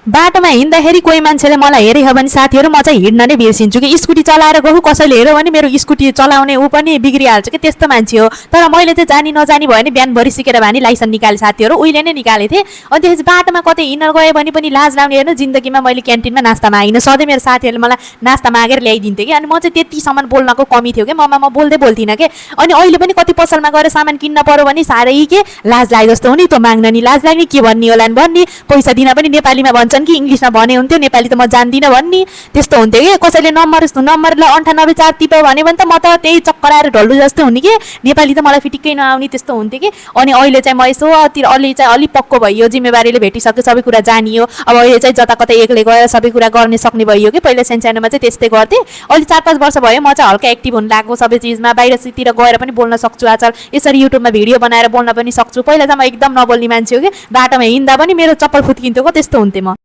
बाटोमा हिँड्दाखेरि कोही मान्छेले मलाई हेरेको भने साथीहरू म चाहिँ हिँड्न नै बिर्सिन्छु कि स्कुटी चलाएर गएको कसैले हेऱ्यो भने मेरो स्कुटी चलाउने ऊ पनि बिग्रिहाल्छ कि त्यस्तो मान्छे हो। तर मैले चाहिँ जानी नजानी भयो भने बिहानभरि सिकेर भए नि लाइसेन्स निकाले साथीहरू उहिले नै निकालेको थिएँ। अनि त्यसपछि बाटोमा कतै हिँड्न गयो भने पनि लाज लाग्ने हेर्नु जिन्दगीमा मैले क्यान्टिनमा नास्ता मागिनँ। सधैँ मेरो साथीहरूले मलाई नास्ता मागेर ल्याइदिन्थ्यो कि अनि म चाहिँ त्यतिसम्म बोल्नको कमी थियो कि म बोल्दै बोल्थिनँ कि। अनि अहिले पनि कति पसलमा गएर सामान किन्न पर्यो भने साह्रै के लाज लागे जस्तो हुने त माग्न नि लाज लाग्ने के भन्ने होला नि भन्ने पैसा दिन पनि नेपालीमा भन्छन् कि इङ्ग्लिसमा भने हुन्थ्यो नेपाली त म जान्दिनँ भन्ने त्यस्तो हुन्थ्यो कि। कसैले नम्बर ल 98 4 टिप्यो भन्यो भने त म त त्यही चक्कर आएर ढल्लु जस्तो हुने कि नेपाली त मलाई फिटिक्कै नआउने त्यस्तो हुन्थ्यो कि। अनि अहिले चाहिँ म यसो अलि चाहिँ अलिक पक्को भइयो जिम्मेवारीले भेटिसक्यो सबै कुरा जानियो। अब अहिले चाहिँ जता कतै एक्लै गएर सबै कुरा गर्ने सक्ने भइयो कि पहिला सानोमा चाहिँ त्यस्तै गर्थेँ। अहिले 4-5 वर्ष भयो म चाहिँ हल्का एक्टिभ हुन लाग्यो सबै चिजमा बाहिरतिर गएर पनि बोल्न सक्छु आजकल यसरी युट्युबमा भिडियो बनाएर बोल्न पनि सक्छु। पहिला चाहिँ म एकदम नबोल्ने मान्छे हो कि बाटोमा हिँड्दा पनि मेरो चप्पल फुत्किन्थ्यो त्यस्तो हुन्थेँ म।